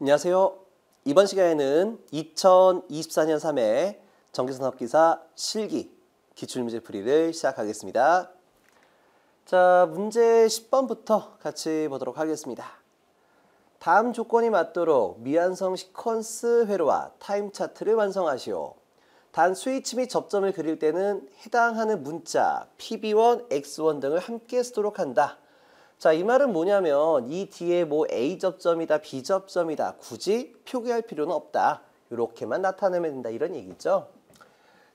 안녕하세요. 이번 시간에는 2024년 3회 전기산업기사 실기 기출문제 풀이를 시작하겠습니다. 자, 문제 10번부터 같이 보도록 하겠습니다. 다음 조건이 맞도록 미완성 시퀀스 회로와 타임 차트를 완성하시오. 단 스위치 및 접점을 그릴 때는 해당하는 문자 PB1, X1 등을 함께 쓰도록 한다. 자, 이 말은 뭐냐면 이 뒤에 뭐 A 접점이다, B 접점이다 굳이 표기할 필요는 없다. 이렇게만 나타내면 된다. 이런 얘기죠.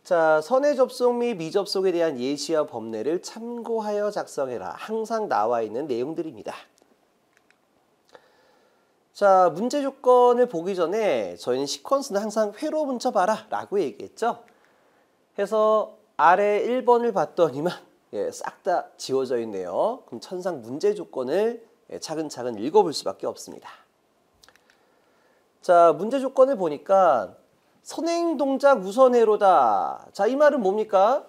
자, 선의 접속 및 미접속에 대한 예시와 법례를 참고하여 작성해라. 항상 나와 있는 내용들입니다. 자, 문제 조건을 보기 전에 저희는 시퀀스는 항상 회로 뭉쳐봐라 라고 얘기했죠. 해서 아래 1번을 봤더니만 싹 다 지워져 있네요. 그럼 천상 문제 조건을 차근차근 읽어볼 수밖에 없습니다. 자, 문제 조건을 보니까 선행 동작 우선회로다. 자, 이 말은 뭡니까?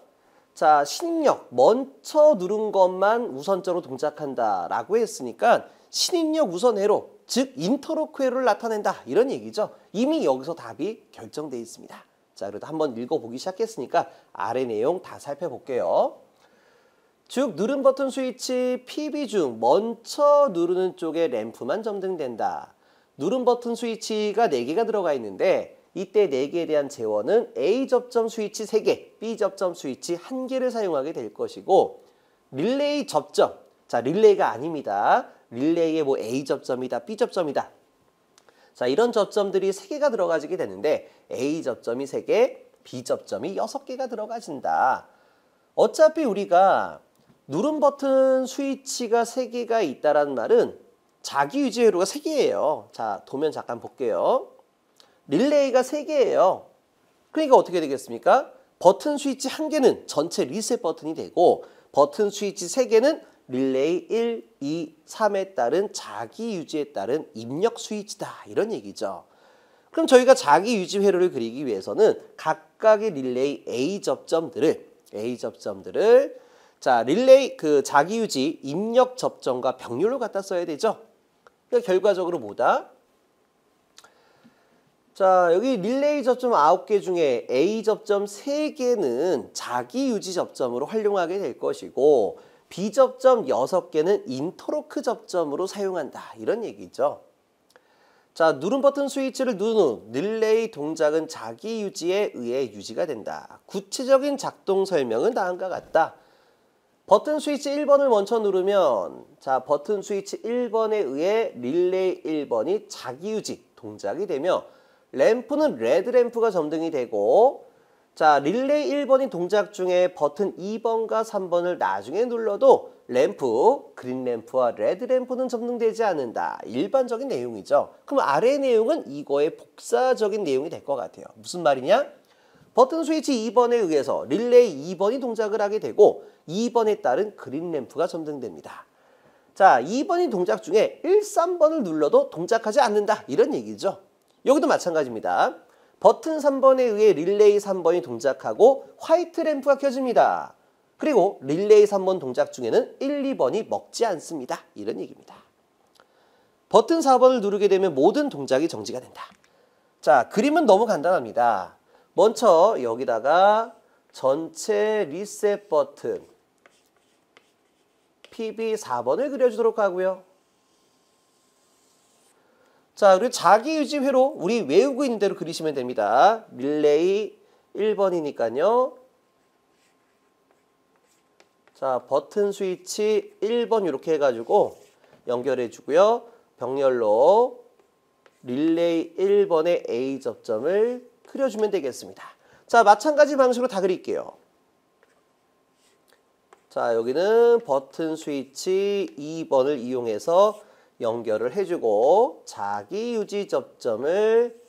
자, 신입력 먼저 누른 것만 우선적으로 동작한다 라고 했으니까 신입력 우선회로, 즉 인터로크 회로를 나타낸다 이런 얘기죠. 이미 여기서 답이 결정되어 있습니다. 자, 그래도 한번 읽어보기 시작했으니까 아래 내용 다 살펴볼게요. 즉 누른 버튼 스위치 PB 중 먼저 누르는 쪽에 램프만 점등된다. 누른 버튼 스위치가 4개가 들어가 있는데 이때 4개에 대한 재원은 A 접점 스위치 3개, B 접점 스위치 1개를 사용하게 될 것이고 릴레이 접점, 자 릴레이가 아닙니다. 릴레이에 뭐 A 접점이다, B 접점이다. 자 이런 접점들이 3개가 들어가지게 되는데 A 접점이 3개, B 접점이 6개가 들어가진다. 어차피 우리가 누른 버튼 스위치가 3개가 있다는 말은 자기 유지 회로가 3개예요. 자, 도면 잠깐 볼게요. 릴레이가 3개예요. 그러니까 어떻게 되겠습니까? 버튼 스위치 1개는 전체 리셋 버튼이 되고 버튼 스위치 3개는 릴레이 1, 2, 3에 따른 자기 유지에 따른 입력 스위치다. 이런 얘기죠. 그럼 저희가 자기 유지 회로를 그리기 위해서는 각각의 릴레이 A 접점들을 자, 릴레이 자기 유지 입력 접점과 병렬로 갖다 써야 되죠. 그러니까 결과적으로 뭐다? 자, 여기 릴레이 접점 9개 중에 A 접점 3개는 자기 유지 접점으로 활용하게 될 것이고 B 접점 6개는 인터로크 접점으로 사용한다. 이런 얘기죠. 자, 누른 버튼 스위치를 누른 후 릴레이 동작은 자기 유지에 의해 유지가 된다. 구체적인 작동 설명은 다음과 같다. 버튼 스위치 1번을 먼저 누르면 자 버튼 스위치 1번에 의해 릴레이 1번이 자기 유지 동작이 되며 램프는 레드 램프가 점등이 되고 자 릴레이 1번이 동작 중에 버튼 2번과 3번을 나중에 눌러도 램프, 그린 램프와 레드 램프는 점등되지 않는다. 일반적인 내용이죠. 그럼 아래의 내용은 이거의 복사적인 내용이 될 것 같아요. 무슨 말이냐? 버튼 스위치 2번에 의해서 릴레이 2번이 동작을 하게 되고 2번에 따른 그린 램프가 점등됩니다. 자, 2번이 동작 중에 1, 3번을 눌러도 동작하지 않는다. 이런 얘기죠. 여기도 마찬가지입니다. 버튼 3번에 의해 릴레이 3번이 동작하고 화이트 램프가 켜집니다. 그리고 릴레이 3번 동작 중에는 1, 2번이 먹지 않습니다. 이런 얘기입니다. 버튼 4번을 누르게 되면 모든 동작이 정지가 된다. 자, 그림은 너무 간단합니다. 먼저 여기다가 전체 리셋 버튼 PB4번을 그려주도록 하고요. 자, 그리고 자기 유지 회로 우리 외우고 있는 대로 그리시면 됩니다. 릴레이 1번이니까요. 자, 버튼 스위치 1번 이렇게 해가지고 연결해 주고요. 병렬로 릴레이 1번의 A 접점을 그려주면 되겠습니다. 자, 마찬가지 방식으로 다 그릴게요. 자, 여기는 버튼 스위치 2번을 이용해서 연결을 해주고 자기 유지 접점을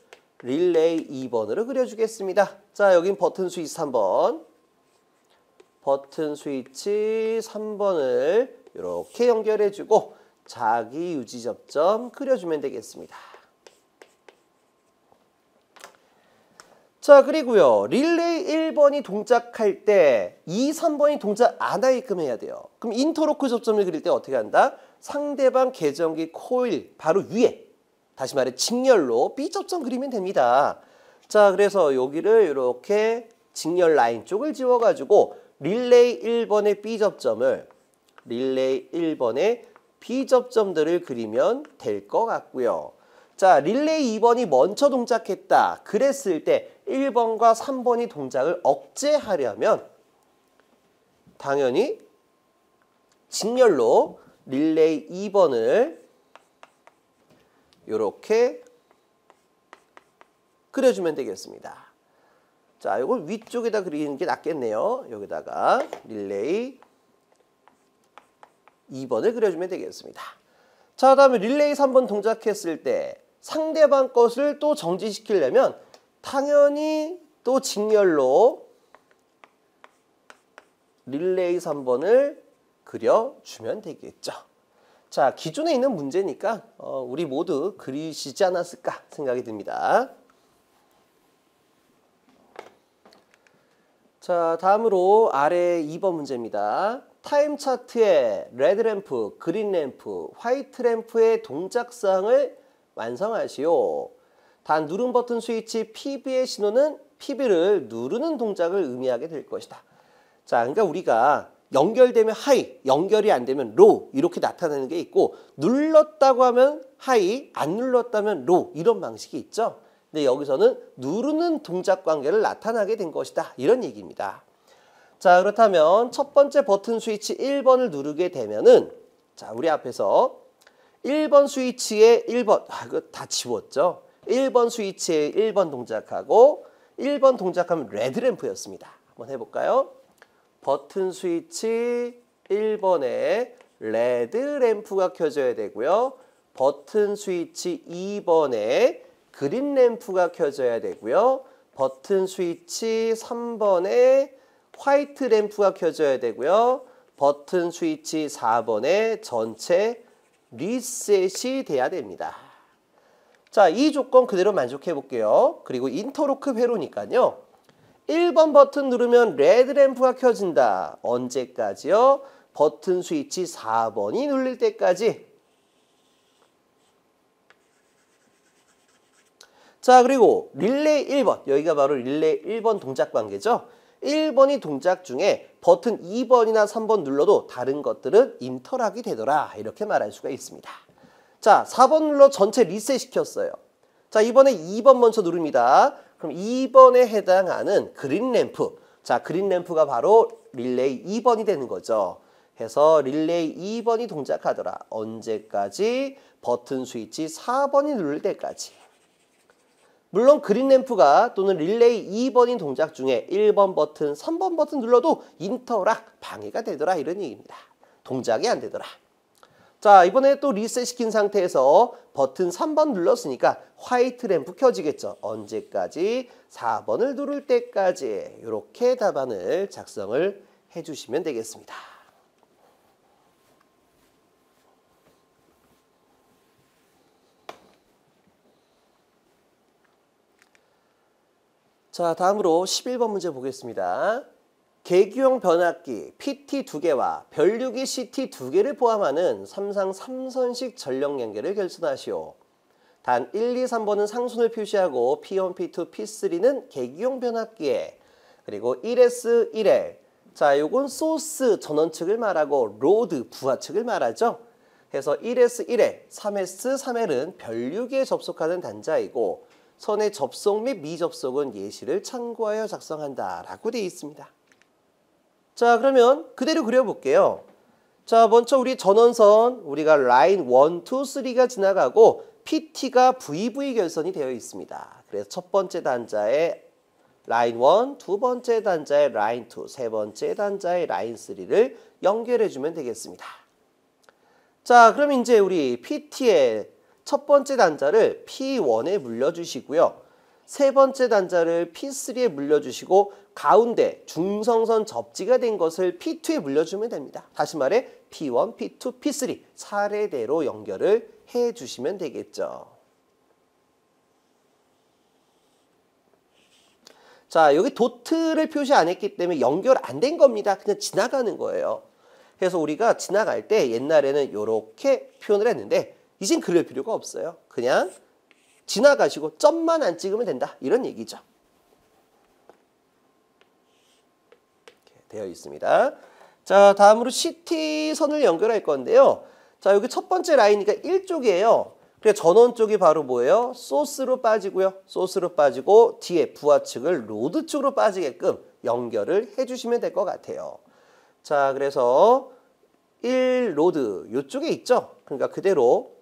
릴레이 2번으로 그려주겠습니다. 자, 여긴 버튼 스위치 3번. 버튼 스위치 3번을 이렇게 연결해주고 자기 유지 접점 그려주면 되겠습니다. 자, 그리고요. 릴레이 1번이 동작할 때 2, 3번이 동작 안 하게끔 해야 돼요. 그럼 인터로크 접점을 그릴 때 어떻게 한다? 상대방 계정기 코일 바로 위에 다시 말해 직렬로 B접점 그리면 됩니다. 자, 그래서 여기를 이렇게 직렬 라인 쪽을 지워가지고 릴레이 1번의 B접점들을 그리면 될 것 같고요. 자, 릴레이 2번이 먼저 동작했다. 그랬을 때 1번과 3번이 동작을 억제하려면 당연히 직렬로 릴레이 2번을 이렇게 그려주면 되겠습니다. 자, 이걸 위쪽에다 그리는 게 낫겠네요. 여기다가 릴레이 2번을 그려주면 되겠습니다. 자, 다음에 릴레이 3번 동작했을 때 상대방 것을 또 정지시키려면 당연히 또 직렬로 릴레이 3번을 그려주면 되겠죠. 자, 기존에 있는 문제니까 우리 모두 그리시지 않았을까 생각이 듭니다. 자, 다음으로 아래 2번 문제입니다. 타임 차트에 레드 램프, 그린 램프, 화이트 램프의 동작사항을 완성하시오. 단 누른 버튼 스위치 PB의 신호는 PB를 누르는 동작을 의미하게 될 것이다. 자, 그러니까 우리가 연결되면 하이, 연결이 안 되면 로 이렇게 나타내는 게 있고 눌렀다고 하면 하이, 안 눌렀다면 로 이런 방식이 있죠. 근데 여기서는 누르는 동작 관계를 나타나게 된 것이다. 이런 얘기입니다. 자, 그렇다면 첫 번째 버튼 스위치 1번을 누르게 되면은 자, 우리 앞에서 1번 스위치에 1번 이거 다 지웠죠. 1번 스위치에 1번 동작하고 1번 동작하면 레드 램프였습니다. 한번 해볼까요? 버튼 스위치 1번에 레드 램프가 켜져야 되고요. 버튼 스위치 2번에 그린 램프가 켜져야 되고요. 버튼 스위치 3번에 화이트 램프가 켜져야 되고요. 버튼 스위치 4번에 전체 리셋이 돼야 됩니다. 자, 이 조건 그대로 만족해 볼게요. 그리고 인터로크 회로니까요. 1번 버튼 누르면 레드 램프가 켜진다. 언제까지요? 버튼 스위치 4번이 눌릴 때까지. 자, 그리고 릴레이 1번. 여기가 바로 릴레이 1번 동작 관계죠. 1번이 동작 중에 버튼 2번이나 3번 눌러도 다른 것들은 인터락이 되더라. 이렇게 말할 수가 있습니다. 자, 4번 눌러 전체 리셋 시켰어요. 자, 이번에 2번 먼저 누릅니다. 그럼 2번에 해당하는 그린 램프. 자, 그린 램프가 바로 릴레이 2번이 되는 거죠. 해서 릴레이 2번이 동작하더라. 언제까지? 버튼 스위치 4번이 누를 때까지. 물론 그린 램프가 또는 릴레이 2번인 동작 중에 1번 버튼, 3번 버튼 눌러도 인터락 방해가 되더라. 이런 얘기입니다. 동작이 안 되더라. 자, 이번에 또 리셋 시킨 상태에서 버튼 3번 눌렀으니까 화이트 램프 켜지겠죠. 언제까지? 4번을 누를 때까지. 이렇게 답안을 작성을 해주시면 되겠습니다. 자, 다음으로 11번 문제 보겠습니다. 계기형 변압기 PT 2개와 변류기 CT 2개를 포함하는 삼상 3선식 전력 연결을 결선하시오. 단 1, 2, 3번은 상순을 표시하고 P1, P2, P3는 계기형 변압기에 그리고 1S, 1L 자, 요건 소스 전원 측을 말하고 로드 부하 측을 말하죠. 해서 1S, 1L, 3S, 3L은 변류기에 접속하는 단자이고 선의 접속 및 미접속은 예시를 참고하여 작성한다 라고 되어 있습니다. 자, 그러면 그대로 그려볼게요. 자, 먼저 우리 전원선 우리가 라인 1, 2, 3가 지나가고 PT가 VV 결선이 되어 있습니다. 그래서 첫 번째 단자에 라인 1, 두 번째 단자에 라인 2, 세 번째 단자에 라인 3를 연결해주면 되겠습니다. 자, 그럼 이제 우리 PT의 첫 번째 단자를 P1에 물려주시고요. 세 번째 단자를 P3에 물려주시고 가운데 중성선 접지가 된 것을 P2에 물려주면 됩니다. 다시 말해 P1, P2, P3 차례대로 연결을 해주시면 되겠죠. 자, 여기 도트를 표시 안 했기 때문에 연결 안 된 겁니다. 그냥 지나가는 거예요. 그래서 우리가 지나갈 때 옛날에는 이렇게 표현을 했는데 이젠 그럴 필요가 없어요. 그냥 지나가시고 점만 안 찍으면 된다. 이런 얘기죠. 이렇게 되어 있습니다. 자, 다음으로 CT선을 연결할 건데요. 자, 여기 첫 번째 라인이니까 1쪽이에요. 그래서 전원 쪽이 바로 뭐예요? 소스로 빠지고요. 소스로 빠지고 뒤에 부하측을 로드 쪽으로 빠지게끔 연결을 해주시면 될 것 같아요. 자, 그래서 1로드 이쪽에 있죠? 그러니까 그대로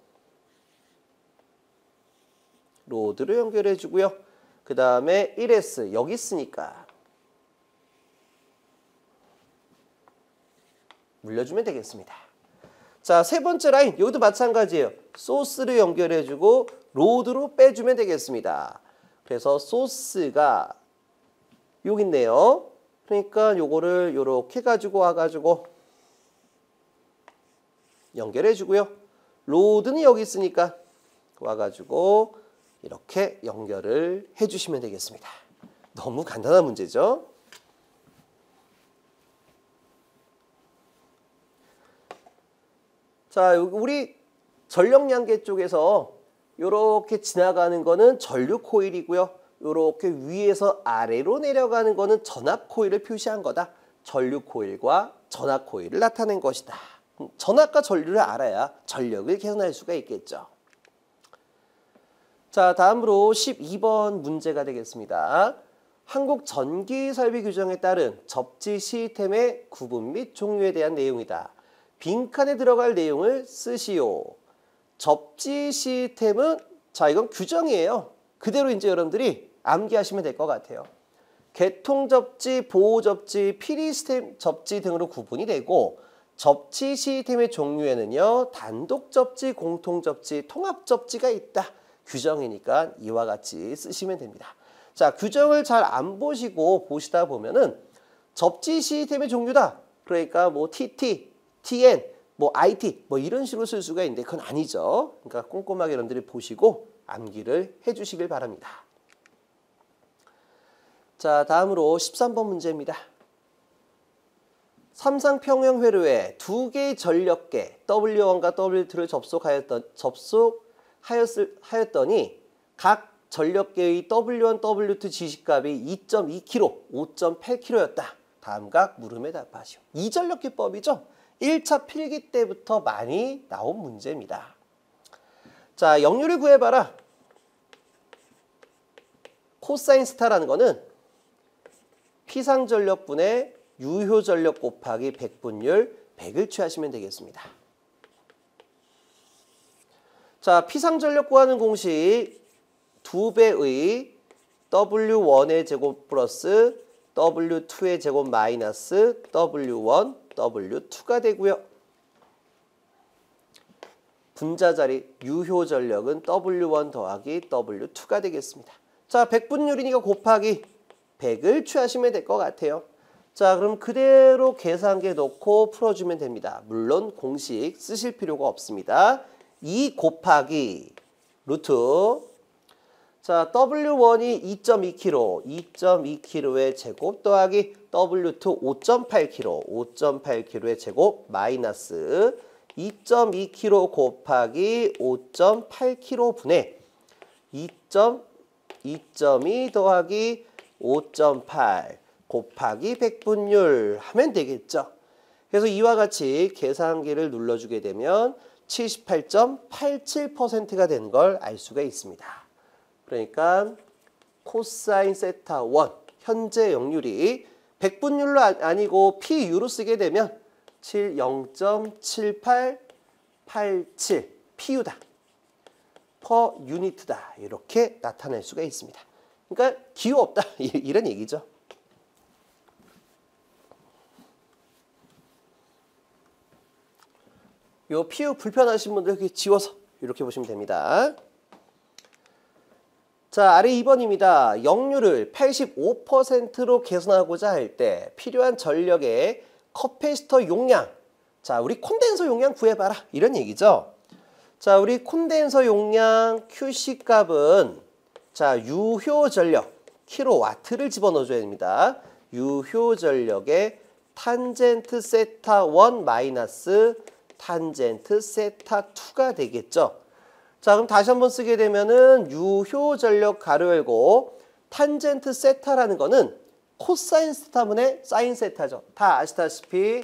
로드로 연결해 주고요. 그 다음에 1S 여기 있으니까 물려주면 되겠습니다. 자, 세 번째 라인 여기도 마찬가지예요. 소스를 연결해 주고 로드로 빼주면 되겠습니다. 그래서 소스가 여기 있네요. 그러니까 요거를 요렇게 가지고 와가지고 연결해 주고요. 로드는 여기 있으니까 와가지고 이렇게 연결을 해주시면 되겠습니다. 너무 간단한 문제죠. 자, 우리 전력량계 쪽에서 이렇게 지나가는 거는 전류 코일이고요. 이렇게 위에서 아래로 내려가는 거는 전압 코일을 표시한 거다. 전류 코일과 전압 코일을 나타낸 것이다. 전압과 전류를 알아야 전력을 계산할 수가 있겠죠. 자, 다음으로 12번 문제가 되겠습니다. 한국 전기설비 규정에 따른 접지 시스템의 구분 및 종류에 대한 내용이다. 빈칸에 들어갈 내용을 쓰시오. 접지 시스템은 자, 이건 규정이에요. 그대로 이제 여러분들이 암기하시면 될 것 같아요. 개통 접지, 보호 접지, 필히 접지 등으로 구분이 되고 접지 시스템의 종류에는요. 단독 접지, 공통 접지, 통합 접지가 있다. 규정이니까 이와 같이 쓰시면 됩니다. 자, 규정을 잘 안 보시고 보시다 보면은 접지 시스템의 종류다. 그러니까 뭐 TT, TN, 뭐 IT 뭐 이런 식으로 쓸 수가 있는데 그건 아니죠. 그러니까 꼼꼼하게 여러분들이 보시고 암기를 해주시길 바랍니다. 자, 다음으로 13번 문제입니다. 삼상평형 회로에 두 개의 전력계 W1과 W2를 접속하였더니 각 전력계의 W1, W2 지시값이 2.2kg, 5.8kg였다. 다음 각 물음에 답하시오. 이 전력계법이죠. 1차 필기 때부터 많이 나온 문제입니다. 자, 역률을 구해봐라. 코사인 스타라는 거는 피상전력분의 유효전력 곱하기 백분율 100을 취하시면 되겠습니다. 자, 피상전력 구하는 공식 2배의 W1의 제곱 플러스 W2의 제곱 마이너스 W1, W2가 되고요. 분자자리 유효전력은 W1 더하기 W2가 되겠습니다. 자, 백분율이니까 곱하기 100을 취하시면 될 것 같아요. 자, 그럼 그대로 계산기에 넣고 풀어주면 됩니다. 물론 공식 쓰실 필요가 없습니다. 2 곱하기 루트. 자, W1이 2.2kg, 2.2kg의 제곱 더하기 W2 5.8kg, 5.8kg의 제곱 마이너스 2.2kg 곱하기 5.8kg분의 2.2 더하기 5.8 곱하기 백분율 하면 되겠죠. 그래서 이와 같이 계산기를 눌러주게 되면 78.87%가 된 걸 알 수가 있습니다. 그러니까 코사인 세타 1 현재 역률이 백분율로 아니고 PU로 쓰게 되면 0.7887 PU다. per 유니트다. 이렇게 나타낼 수가 있습니다. 그러니까 기호 없다. 이런 얘기죠. 요 PU 불편하신 분들 이렇게 지워서 이렇게 보시면 됩니다. 자, 아래 2번입니다. 역률을 85%로 개선하고자 할 때 필요한 전력의 커패시터 용량. 자, 우리 콘덴서 용량 구해봐라. 이런 얘기죠. 자, 우리 콘덴서 용량 QC 값은 자, 유효 전력 킬로와트를 집어넣어줘야 됩니다. 유효 전력의 탄젠트 세타 1 마이너스 탄젠트 세타 2가 되겠죠. 자, 그럼 다시 한번 쓰게 되면은 유효 전력 가로 열고 탄젠트 세타라는 거는 코사인 세타분의 사인 세타죠. 다 아시다시피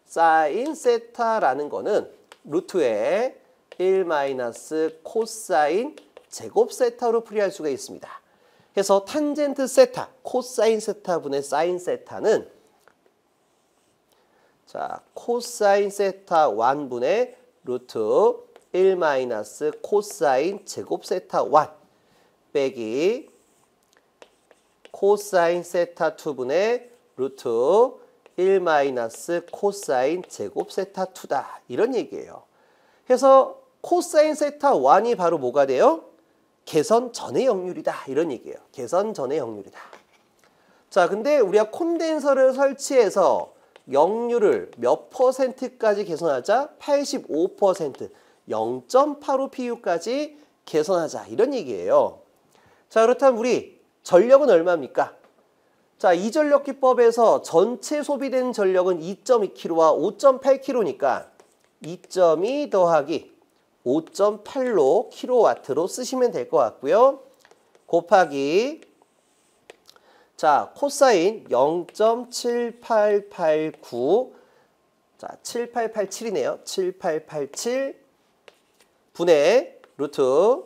사인 세타라는 거는 루트에 1 마이너스 코사인 제곱 세타로 풀이할 수가 있습니다. 그래서 탄젠트 세타, 코사인 세타분의 사인 세타는 자, 코사인 세타 1분의 루트 1 마이너스 코사인 제곱 세타 1 빼기 코사인 세타 2분의 루트 1 마이너스 코사인 제곱 세타 2다. 이런 얘기예요. 그래서 코사인 세타 1이 바로 뭐가 돼요? 개선 전의 역률이다. 이런 얘기예요. 개선 전의 역률이다. 자, 근데 우리가 콘덴서를 설치해서 역률을 몇 %까지 개선하자? 85%, 0.85PU까지 개선하자. 이런 얘기예요. 자, 그렇다면 우리 전력은 얼마입니까? 자, 이전력기법에서 전체 소비된 전력은 2.2kW와 5.8kW니까 2.2 더하기 5.8로 킬로와트로 쓰시면 될 것 같고요. 곱하기 자, 코사인 0.7889 자, 7887이네요. 7887 분의 루트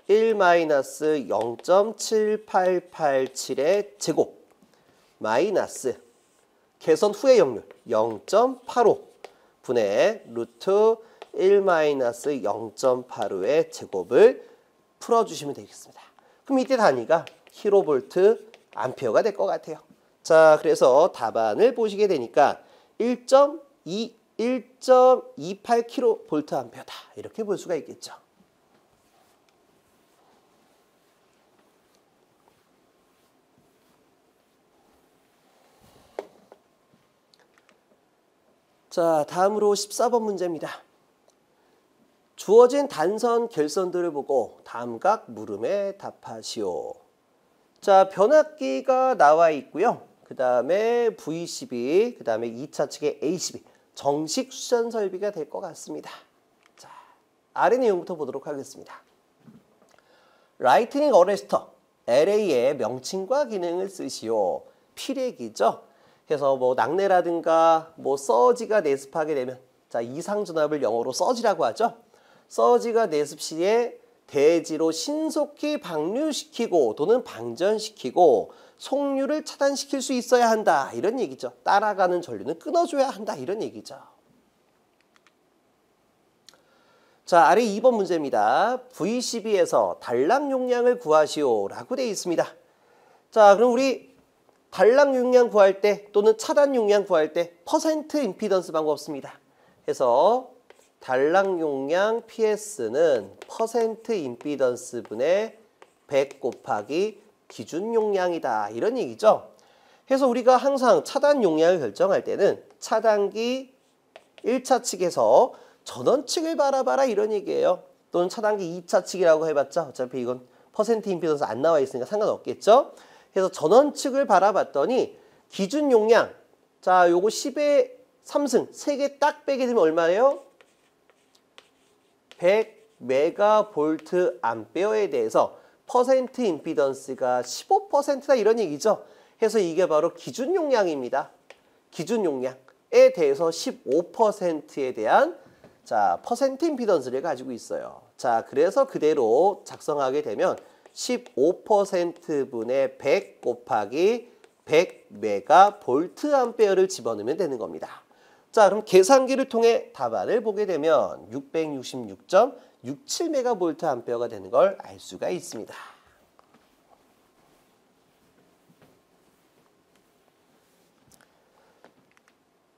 1 마이너스 0.7887의 제곱 마이너스 개선 후의 역률 0.85 분의 루트 1 마이너스 0.85의 제곱을 풀어주시면 되겠습니다. 그럼 이때 단위가 킬로볼트 암페어가 될 것 같아요. 자, 그래서 답안을 보시게 되니까 1.28 킬로볼트 암페어다. 이렇게 볼 수가 있겠죠. 자, 다음으로 14번 문제입니다. 주어진 단선 결선들을 보고 다음각 물음에 답하시오. 자, 변압기가 나와 있고요. 그 다음에 V12, 그 다음에 2차 측의 A12 정식 수전 설비가 될 것 같습니다. 자, 아래 내용부터 보도록 하겠습니다. 라이트닝 어레스터 LA의 명칭과 기능을 쓰시오. 필액이죠. 그래서 뭐 낙뢰라든가 뭐 서지가 내습하게 되면 자, 이상전압을 영어로 서지라고 하죠. 서지가 내습 시에 대지로 신속히 방류시키고 또는 방전시키고 속류를 차단시킬 수 있어야 한다. 이런 얘기죠. 따라가는 전류는 끊어줘야 한다. 이런 얘기죠. 자, 아래 2번 문제입니다. V12에서 단락 용량을 구하시오 라고 되어 있습니다. 자, 그럼 우리 단락 용량 구할 때 또는 차단 용량 구할 때 퍼센트 임피던스 방법 씁니다. 그래서 단락 용량 PS는 퍼센트 임피던스 분의 100 곱하기 기준 용량이다. 이런 얘기죠. 그래서 우리가 항상 차단 용량을 결정할 때는 차단기 1차 측에서 전원 측을 바라봐라 이런 얘기예요. 또는 차단기 2차 측이라고 해봤자 어차피 이건 퍼센트 임피던스 안 나와 있으니까 상관없겠죠. 그래서 전원 측을 바라봤더니 기준 용량 자, 요거 10의 3승 3개 딱 빼게 되면 얼마예요? 100 메가볼트 암페어에 대해서 퍼센트 임피던스가 15%다 이런 얘기죠. 그래서 이게 바로 기준 용량입니다. 기준 용량에 대해서 15%에 대한 자, 퍼센트 임피던스를 가지고 있어요. 자, 그래서 그대로 작성하게 되면 15%분의 100 곱하기 100 메가볼트 암페어를 집어넣으면 되는 겁니다. 자, 그럼 계산기를 통해 답안을 보게 되면 666.67 메가볼트 암페어가 되는 걸 알 수가 있습니다.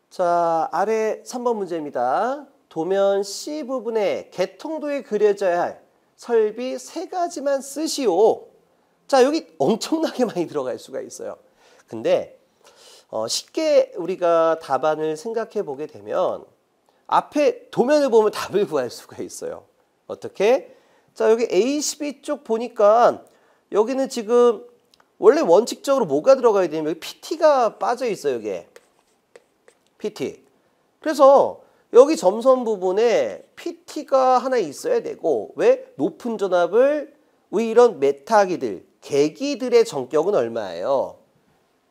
자, 아래 3번 문제입니다. 도면 C 부분에 개통도에 그려져야 할 설비 3가지만 쓰시오. 자, 여기 엄청나게 많이 들어갈 수가 있어요. 근데 쉽게 우리가 답안을 생각해 보게 되면 앞에 도면을 보면 답을 구할 수가 있어요. 어떻게? 자, 여기 A12 쪽 보니까 여기는 지금 원래 원칙적으로 뭐가 들어가야 되냐면 여기 PT가 빠져 있어요. 여기에 PT. 그래서 여기 점선 부분에 PT가 하나 있어야 되고 왜? 높은 전압을 우리 이런 메타기들, 계기들의 전격은 얼마예요?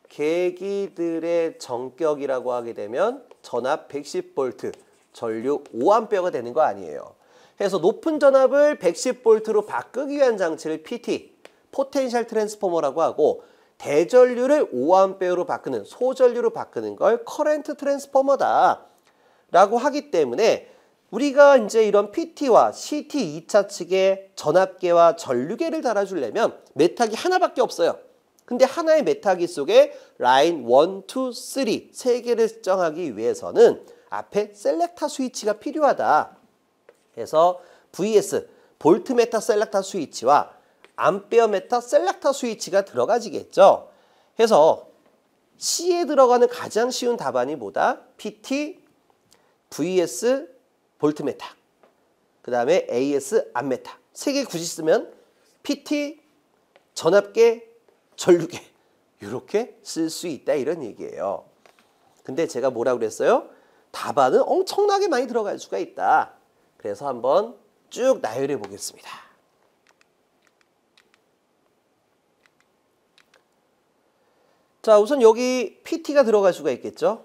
계기들의 전격이라고 하게 되면 전압 110V, 전류 5A가 되는 거 아니에요. 그래서 높은 전압을 110V로 바꾸기 위한 장치를 PT, 포텐셜 트랜스포머라고 하고 대전류를 5A로 바꾸는, 소전류로 바꾸는 걸 커런트 트랜스포머다 라고 하기 때문에 우리가 이제 이런 PT와 CT 2차 측에 전압계와 전류계를 달아주려면 메타기 하나밖에 없어요. 근데 하나의 메타기 속에 라인 1, 2, 3, 세 개를 설정하기 위해서는 앞에 셀렉터 스위치가 필요하다. 그래서 VS, 볼트메타 셀렉터 스위치와 암페어메타 셀렉터 스위치가 들어가지겠죠. 그래서 C에 들어가는 가장 쉬운 답안이 뭐다? PT, VS, 볼트메타, 그 다음에 AS, 암메타. 세 개 굳이 쓰면 PT, 전압계, 전류계 이렇게 쓸 수 있다 이런 얘기예요. 근데 제가 뭐라고 그랬어요? 답안은 엄청나게 많이 들어갈 수가 있다. 그래서 한번 쭉 나열해 보겠습니다. 자, 우선 여기 PT가 들어갈 수가 있겠죠.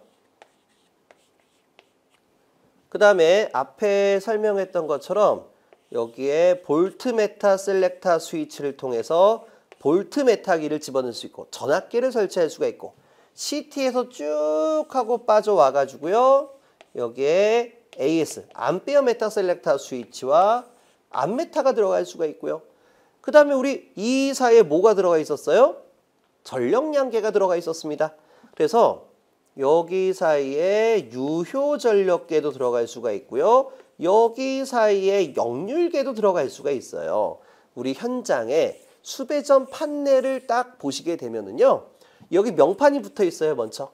그 다음에 앞에 설명했던 것처럼 여기에 볼트메타 셀렉터 스위치를 통해서 볼트메타기를 집어넣을 수 있고 전압계를 설치할 수가 있고 CT에서 쭉 하고 빠져와 가지고요. 여기에 AS, 암페어 메타 셀렉터 스위치와 암메타가 들어갈 수가 있고요. 그 다음에 우리 이 사이에 뭐가 들어가 있었어요? 전력량계가 들어가 있었습니다. 그래서 여기 사이에 유효 전력계도 들어갈 수가 있고요. 여기 사이에 역률계도 들어갈 수가 있어요. 우리 현장에 수배전 판넬을 딱 보시게 되면은요. 여기 명판이 붙어 있어요, 먼저.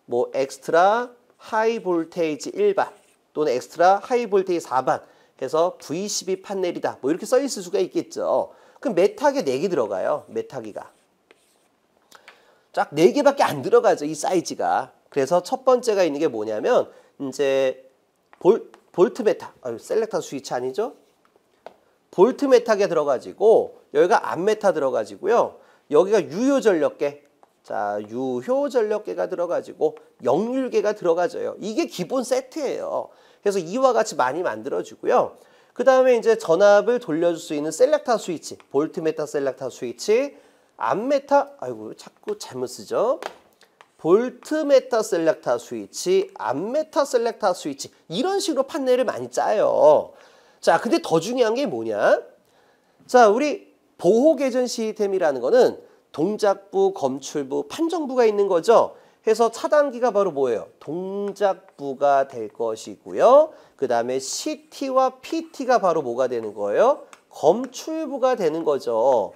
뭐 엑스트라 하이 볼테이지 1반 또는 엑스트라 하이 볼테이지 4반 해서 V12 판넬이다. 뭐 이렇게 써 있을 수가 있겠죠. 그럼 메타기 4개 들어가요. 메타기가. 쫙 4개밖에 안 들어가죠. 이 사이즈가. 그래서 첫 번째가 있는 게 뭐냐면 이제 볼트메타, 셀렉터 스위치 아니죠? 볼트메타가 들어가지고 여기가 암메타 들어가지고요. 여기가 유효전력계. 자, 유효전력계가 들어가지고 역률계가 들어가져요. 이게 기본 세트예요. 그래서 이와 같이 많이 만들어주고요. 그 다음에 이제 전압을 돌려줄 수 있는 셀렉터 스위치, 볼트메타 셀렉터 스위치, 암메타, 아이고 자꾸 잘못 쓰죠. 볼트메타 셀렉터 스위치, 암메타 셀렉터 스위치 이런 식으로 판넬을 많이 짜요. 자, 근데 더 중요한 게 뭐냐? 자, 우리 보호 개전 시스템이라는 거는 동작부, 검출부, 판정부가 있는 거죠. 그래서 차단기가 바로 뭐예요? 동작부가 될 것이고요. 그 다음에 CT와 PT가 바로 뭐가 되는 거예요? 검출부가 되는 거죠.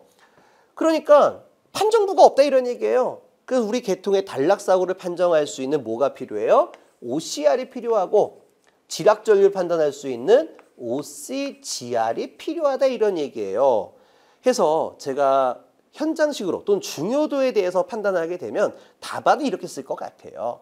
그러니까 판정부가 없다 이런 얘기예요. 그래서 우리 계통의 단락사고를 판정할 수 있는 뭐가 필요해요? OCR이 필요하고 지락전류를 판단할 수 있는 OCGR이 필요하다 이런 얘기예요. 그래서 제가 현장식으로 또는 중요도에 대해서 판단하게 되면 답안을 이렇게 쓸 것 같아요.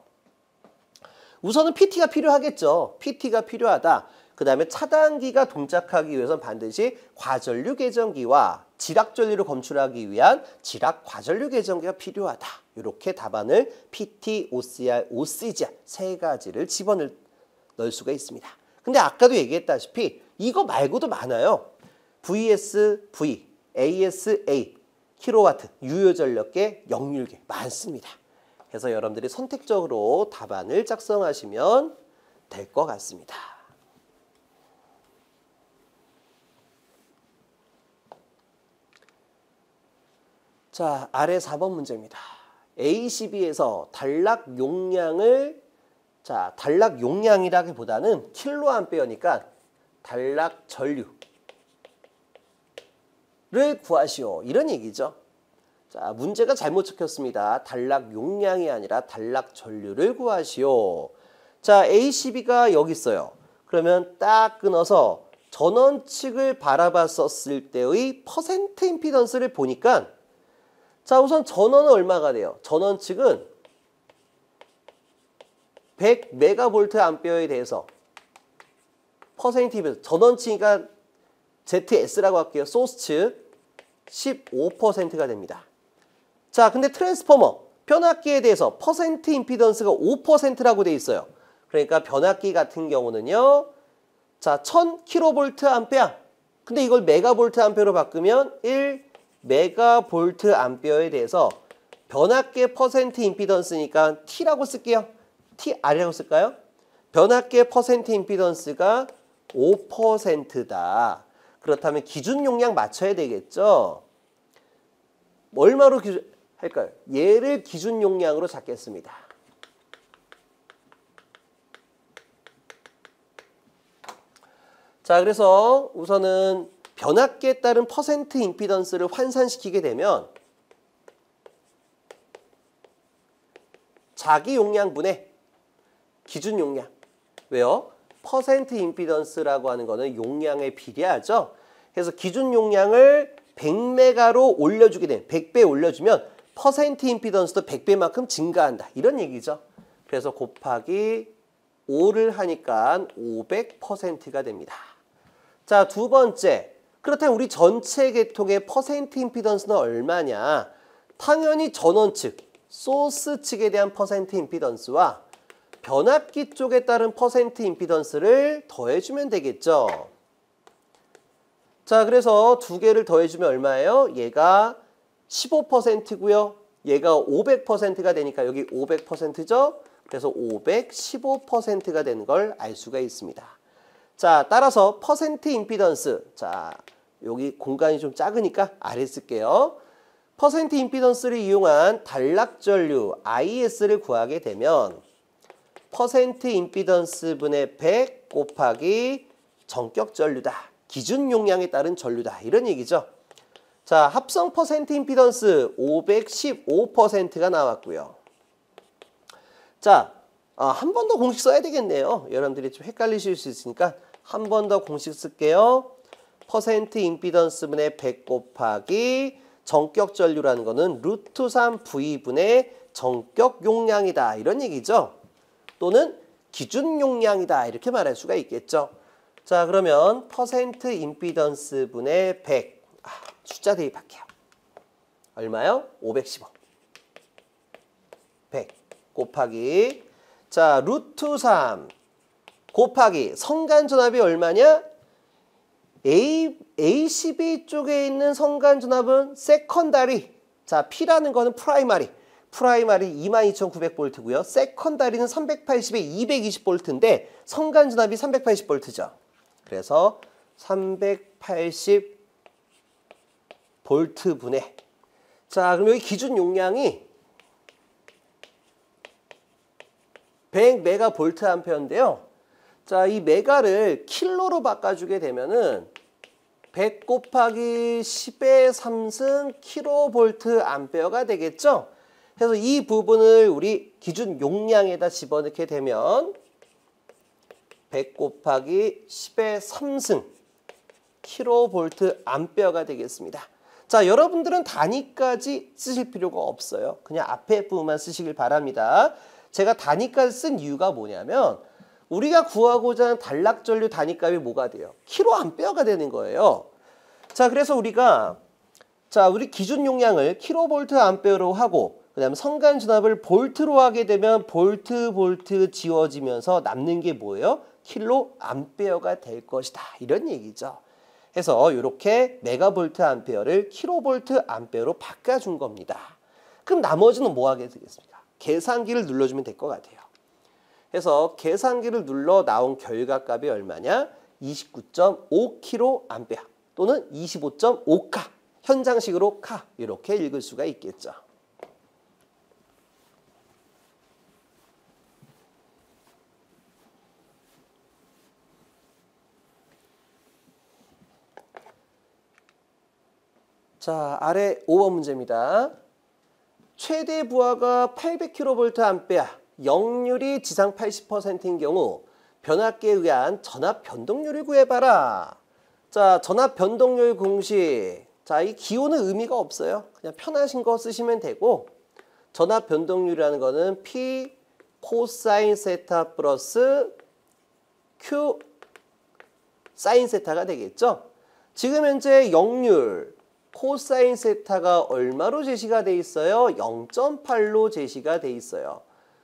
우선은 PT가 필요하겠죠. PT가 필요하다. 그 다음에 차단기가 동작하기 위해서는 반드시 과전류 개전기와 지락전류를 검출하기 위한 지락 과전류 개전기가 필요하다. 이렇게 답안을 PT, OCR, OCGR 세 가지를 집어넣을 수가 있습니다. 근데 아까도 얘기했다시피 이거 말고도 많아요. VS, V, AS, A, 킬로와트, 유효전력계, 역률계 많습니다. 그래서 여러분들이 선택적으로 답안을 작성하시면 될 것 같습니다. 자, 아래 4번 문제입니다. ACB에서 단락 용량을 단락 용량이라기보다는 킬로암페어니까 단락 전류를 구하시오. 이런 얘기죠. 자, 문제가 잘못 적혔습니다. 단락 용량이 아니라 단락 전류를 구하시오. 자, ACB가 여기 있어요. 그러면 딱 끊어서 전원 측을 바라봤었을 때의 퍼센트 임피던스를 보니까 자, 우선 전원은 얼마가 돼요? 전원 측은 100메가볼트 암페어에 대해서 퍼센트 임피던스 전원치니까 ZS라고 할게요. 소스 측 15%가 됩니다. 자, 근데 트랜스포머 변압기에 대해서 퍼센트 임피던스가 5%라고 돼 있어요. 그러니까 변압기 같은 경우는요. 자, 1000kV 암페어. 근데 이걸 메가볼트 암페어로 바꾸면 1메가볼트 암페어에 대해서 변압기의 퍼센트 임피던스니까 T라고 쓸게요. TR이라고 쓸까요? 변압기의 퍼센트 임피던스가 5%다. 그렇다면 기준 용량 맞춰야 되겠죠? 얼마로 할까요? 얘를 기준 용량으로 잡겠습니다. 자, 그래서 우선은 변압기에 따른 퍼센트 임피던스를 환산시키게 되면 자기 용량분의 기준 용량. 왜요? 퍼센트 임피던스라고 하는 거는 용량에 비례하죠. 그래서 기준 용량을 100메가로 올려주게 되면 100배 올려주면 퍼센트 임피던스도 100배만큼 증가한다. 이런 얘기죠. 그래서 곱하기 5를 하니까 500%가 됩니다. 자, 두 번째. 그렇다면 우리 전체 계통의 퍼센트 임피던스는 얼마냐? 당연히 전원 측, 소스 측에 대한 퍼센트 임피던스와 변압기 쪽에 따른 퍼센트 임피던스를 더해주면 되겠죠. 자, 그래서 두 개를 더해주면 얼마예요? 얘가 15%고요. 얘가 500%가 되니까 여기 500%죠. 그래서 515%가 되는 걸 알 수가 있습니다. 자, 따라서 퍼센트 임피던스. 자, 여기 공간이 좀 작으니까 아래 쓸게요. 퍼센트 임피던스를 이용한 단락전류 IS를 구하게 되면 퍼센트 임피던스 분의 100 곱하기 전격 전류다. 기준 용량에 따른 전류다. 이런 얘기죠. 자, 합성 퍼센트 임피던스 515%가 나왔고요. 자, 한 번 더 공식 써야 되겠네요. 여러분들이 좀 헷갈리실 수 있으니까 한 번 더 공식 쓸게요. 퍼센트 임피던스 분의 100 곱하기 전격 전류라는 거는 루트 3 V분의 전격 용량이다. 이런 얘기죠. 또는 기준 용량이다. 이렇게 말할 수가 있겠죠. 자, 그러면 퍼센트 임피던스 분의 100. 숫자 대입할게요. 얼마요? 515. 100 곱하기 자, 루트 3 곱하기 성간전압이 얼마냐? ACB 쪽에 있는 성간전압은 세컨다리. 자, P라는 거는 프라이머리. 프라이머리 22,900V고요. 세컨다리는 380에 220V인데 성간전압이 380V죠. 그래서 380V분의 자, 그럼 여기 기준 용량이 100메가볼트암페어인데요. 자, 이 메가를 킬로로 바꿔주게 되면은 100 곱하기 10의 3승 킬로볼트 암페어가 되겠죠. 그래서 이 부분을 우리 기준 용량에다 집어넣게 되면 100 곱하기 10의 3승 킬로볼트 암페어가 되겠습니다. 자, 여러분들은 단위까지 쓰실 필요가 없어요. 그냥 앞에 부분만 쓰시길 바랍니다. 제가 단위까지 쓴 이유가 뭐냐면 우리가 구하고자 하는 단락전류 단위값이 뭐가 돼요? 킬로암페어가 되는 거예요. 자, 그래서 우리가 우리 기준 용량을 킬로볼트 암페어로 하고 그다음에 성간전압을 볼트로 하게 되면 볼트 지워지면서 남는 게 뭐예요? 킬로암페어가 될 것이다. 이런 얘기죠. 해서 이렇게 메가볼트 암페어를 킬로볼트 암페어로 바꿔준 겁니다. 그럼 나머지는 뭐 하게 되겠습니까? 계산기를 눌러주면 될 것 같아요. 그래서 계산기를 눌러 나온 결과값이 얼마냐? 29.5kA 또는 25.5카. 현장식으로 카. 이렇게 읽을 수가 있겠죠. 자, 아래 5번 문제입니다. 최대 부하가 800kVA, 역률이 지상 80%인 경우 변압기에 의한 전압 변동률을 구해봐라. 자, 전압 변동률 공식. 자, 이 기호는 의미가 없어요. 그냥 편하신 거 쓰시면 되고 전압 변동률이라는 거는 P 코사인 세타 플러스 Q 사인 세타가 되겠죠. 지금 현재 역률 코사인 세타가 얼마로 제시가 돼 있어요? 0.8로 제시가 돼 있어요.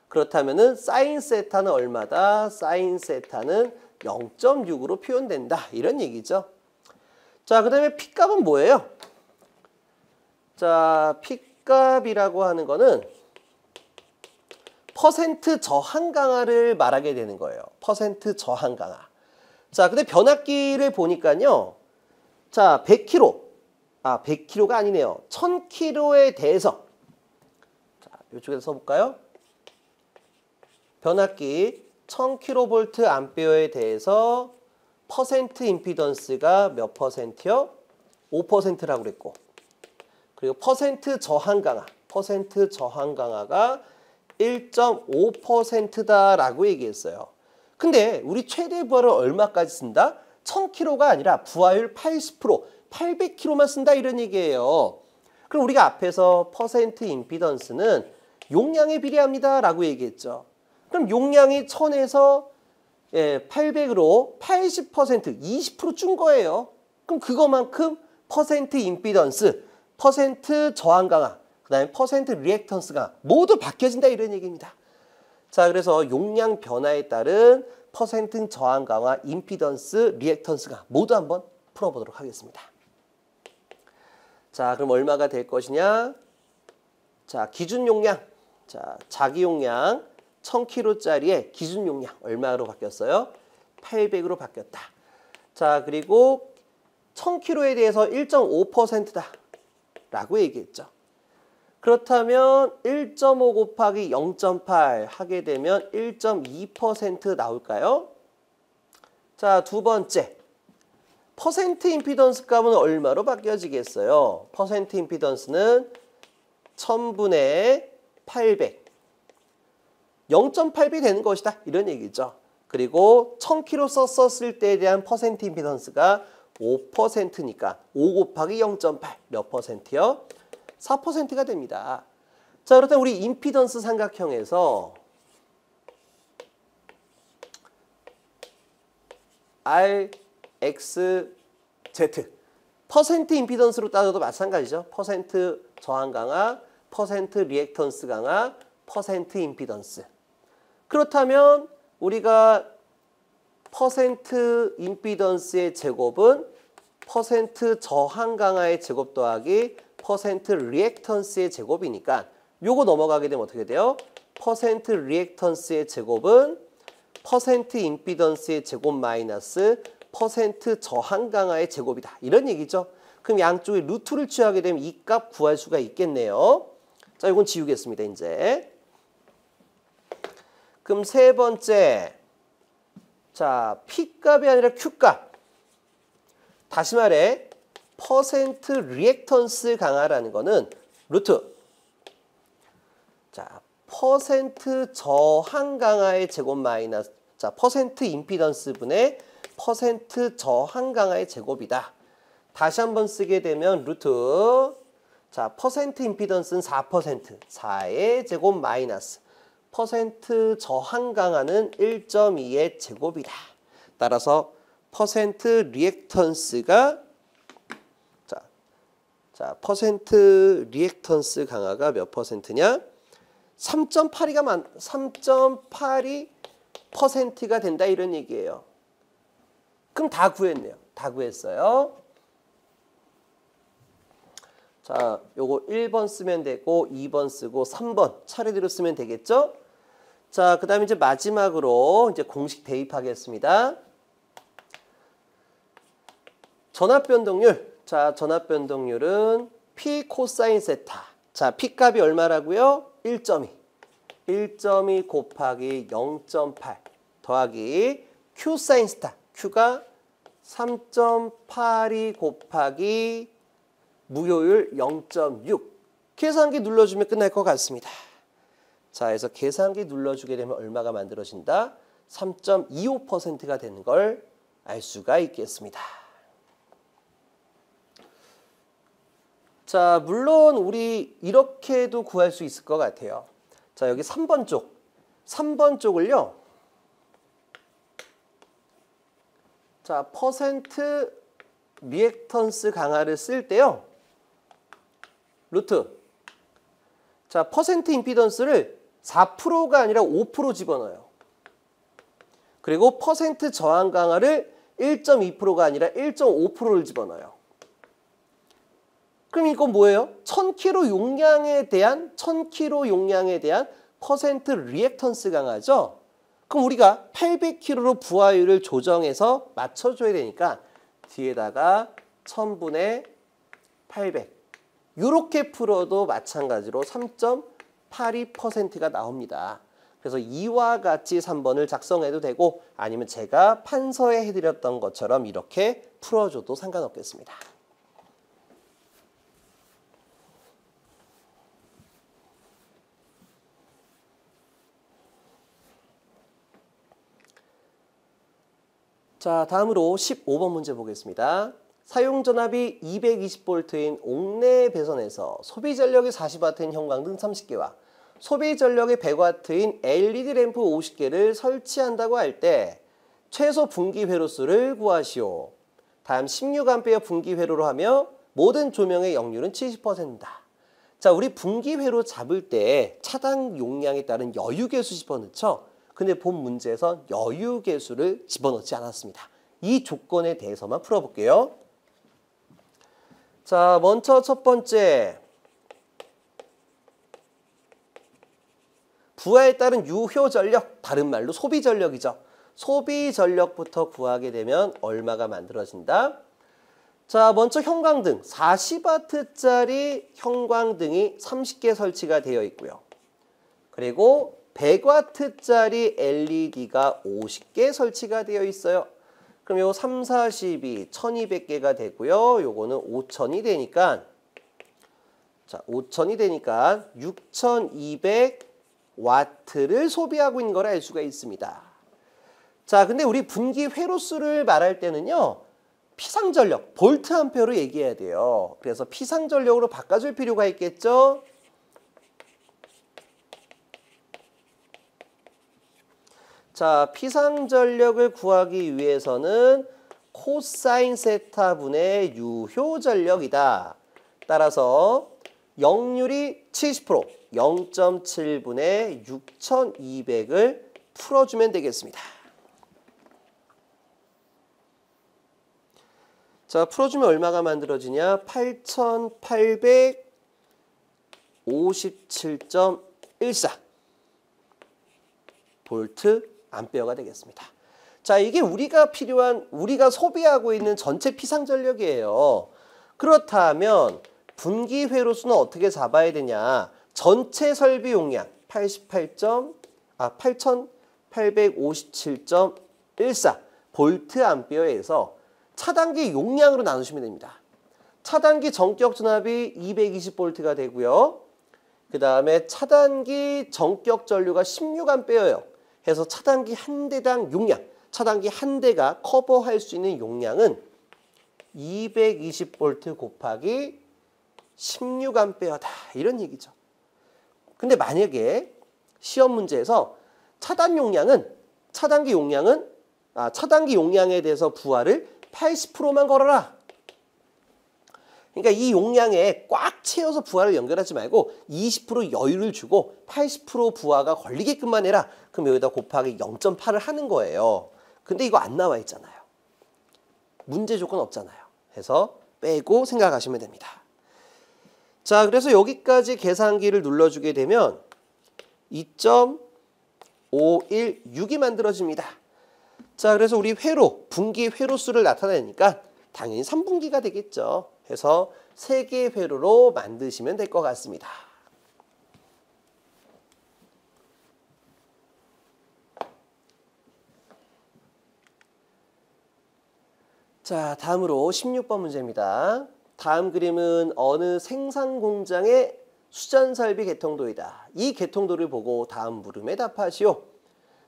그렇다면은 사인 세타는 얼마다? 사인 세타는 0.6으로 표현된다. 이런 얘기죠. 자, 그다음에 P값은 뭐예요? 자, P값이라고 하는 거는 퍼센트 저항 강화를 말하게 되는 거예요. 퍼센트 저항 강화. 자, 근데 변압기를 보니까요. 자, 100kg가 아니네요. 1000kg에 대해서. 자, 이쪽에서 써볼까요? 변압기 1000kV 암페어에 대해서 퍼센트 임피던스가 몇 퍼센트요? 5%라고 그랬고. 그리고 퍼센트 저항 강화가 1.5%다라고 얘기했어요. 근데 우리 최대 부하를 얼마까지 쓴다? 1000kg가 아니라 부하율 80%, 800kg만 쓴다 이런 얘기예요. 그럼 우리가 앞에서 퍼센트 임피던스는 용량에 비례합니다 라고 얘기했죠. 그럼 용량이 1000에서 800으로 80%, 20% 준 거예요. 그럼 그거만큼 퍼센트 임피던스, 퍼센트 저항 강화, 그 다음에 퍼센트 리액턴스 강화 모두 바뀌어진다 이런 얘기입니다. 자, 그래서 용량 변화에 따른 퍼센트 저항 강화, 임피던스, 리액턴스 강화 모두 한번 풀어보도록 하겠습니다. 자, 그럼 얼마가 될 것이냐? 자, 기준 용량. 자, 자기 용량 1000kg짜리의 기준 용량 얼마로 바뀌었어요? 800으로 바뀌었다. 자, 그리고 1000kg에 대해서 1.5%다 라고 얘기했죠. 그렇다면 1.5 곱하기 0.8 하게 되면 1.2% 나올까요? 자, 두 번째. 퍼센트 임피던스 값은 얼마로 바뀌어지겠어요? 퍼센트 임피던스는 1000분의 800. 0.8배 되는 것이다. 이런 얘기죠. 그리고 1000kg 썼을 때에 대한 퍼센트 임피던스가 5%니까 5 곱하기 0.8 몇 퍼센트요? 4%가 됩니다. 자, 그렇다면 우리 임피던스 삼각형에서 R, X, Z 퍼센트 임피던스로 따져도 마찬가지죠. 퍼센트 저항 강화, 퍼센트 리액턴스 강화, 퍼센트 임피던스. 그렇다면 우리가 퍼센트 임피던스의 제곱은 퍼센트 저항 강화의 제곱 더하기 퍼센트 리액턴스의 제곱이니까 요거 넘어가게 되면 어떻게 돼요? 퍼센트 리액턴스의 제곱은 퍼센트 임피던스의 제곱 마이너스 퍼센트 저항 강화의 제곱이다. 이런 얘기죠. 그럼 양쪽에 루트를 취하게 되면 이 값 구할 수가 있겠네요. 자, 이건 지우겠습니다. 이제. 그럼 세 번째. 자, P값이 아니라 Q값. 다시 말해 퍼센트 리액턴스 강화라는 거는 루트. 자, 퍼센트 저항 강화의 제곱 마이너스 자, 퍼센트 임피던스 분의 퍼센트 저항 강화의 제곱이다. 다시 한번 쓰게 되면 루트. 자, 퍼센트 임피던스는 4%. 4의 제곱 마이너스 퍼센트 저항 강화는 1.2의 제곱이다. 따라서 퍼센트 리액턴스가 자, 퍼센트 리액턴스 강화가 몇 퍼센트냐? 3.8이 퍼센트가 된다 이런 얘기예요. 그럼 다 구했네요. 다 구했어요. 자, 요거 1번 쓰면 되고 2번 쓰고 3번 차례대로 쓰면 되겠죠? 자, 그다음에 이제 마지막으로 이제 공식 대입하겠습니다. 전압 변동률. 자, 전압 변동률은 P 코사인 세타. 자, P 값이 얼마라고요? 1.2. 1.2 곱하기 0.8 더하기 Q 사인 세타. Q가 3.82 곱하기 무효율 0.6. 계산기 눌러주면 끝날 것 같습니다. 자, 그래서 계산기 눌러주게 되면 얼마가 만들어진다? 3.25%가 되는 걸 알 수가 있겠습니다. 자, 물론 우리 이렇게도 구할 수 있을 것 같아요. 자, 여기 3번 쪽. 3번 쪽을요. 자, 퍼센트 리액턴스 강화를 쓸 때요. 루트. 자, 퍼센트 임피던스를 4%가 아니라 5% 집어넣어요. 그리고 퍼센트 저항 강화를 1.2%가 아니라 1.5%를 집어넣어요. 그럼 이건 뭐예요? 1000kg 용량에 대한 퍼센트 리액턴스 강화죠. 그럼 우리가 800kg로 부하율을 조정해서 맞춰줘야 되니까 뒤에다가 1000분의 800 이렇게 풀어도 마찬가지로 3.82%가 나옵니다. 그래서 이와 같이 3번을 작성해도 되고 아니면 제가 판서에 해드렸던 것처럼 이렇게 풀어줘도 상관없겠습니다. 자, 다음으로 15번 문제 보겠습니다. 사용전압이 220V인 옥내 배선에서 소비전력이 40W인 형광등 30개와 소비전력이 100W인 LED 램프 50개를 설치한다고 할 때 최소 분기 회로수를 구하시오. 다음 16A 분기 회로로 하며 모든 조명의 역률은 70%다. 자, 우리 분기 회로 잡을 때 차단 용량에 따른 여유계수 집어넣죠. 근데 본 문제에서 여유계수를 집어넣지 않았습니다. 이 조건에 대해서만 풀어볼게요. 자, 먼저 첫 번째. 부하에 따른 유효전력, 다른 말로 소비전력이죠. 소비전력부터 구하게 되면 얼마가 만들어진다? 자, 먼저 형광등, 40W짜리 형광등이 30개 설치가 되어 있고요. 그리고 100W짜리 LED가 50개 설치가 되어 있어요. 그럼 요거 3, 42, 1200개가 되고요. 요거는 5000이 되니까 자, 5000이 되니까 6200W를 소비하고 있는 걸 알 수가 있습니다. 자, 근데 우리 분기 회로수를 말할 때는요. 피상전력, 볼트 암페어로 얘기해야 돼요. 그래서 피상전력으로 바꿔줄 필요가 있겠죠? 자, 피상전력을 구하기 위해서는 코사인 세타분의 유효전력이다. 따라서 역률이 70%, 0.7분의 6200을 풀어주면 되겠습니다. 자, 풀어주면 얼마가 만들어지냐? 8857.14 볼트 암페어가 되겠습니다. 자, 이게 우리가 소비하고 있는 전체 피상전력이에요. 그렇다면 분기 회로수는 어떻게 잡아야 되냐? 전체 설비 용량 8857.14 볼트 암페어에서 차단기 용량으로 나누시면 됩니다. 차단기 전격 전압이 220V가 되고요. 그 다음에 차단기 전격 전류가 16A예요. 해서 차단기 한 대당 용량, 차단기 한 대가 커버할 수 있는 용량은 220V 곱하기 16A다. 이런 얘기죠. 근데 만약에 시험 문제에서 차단기 용량에 대해서 부하를 80%만 걸어라. 그러니까 이 용량에 꽉 채워서 부하를 연결하지 말고 20% 여유를 주고 80% 부하가 걸리게끔만 해라. 그럼 여기다 곱하기 0.8을 하는 거예요. 근데 이거 안 나와 있잖아요. 문제 조건 없잖아요. 해서 빼고 생각하시면 됩니다. 자, 그래서 여기까지 계산기를 눌러주게 되면 2.516이 만들어집니다. 자, 그래서 우리 분기 회로수를 나타내니까 당연히 3분기가 되겠죠. 해서 3개 회로로 만드시면 될 것 같습니다. 자, 다음으로 16번 문제입니다. 다음 그림은 어느 생산 공장의 수전 설비 개통도이다. 이 개통도를 보고 다음 물음에 답하시오.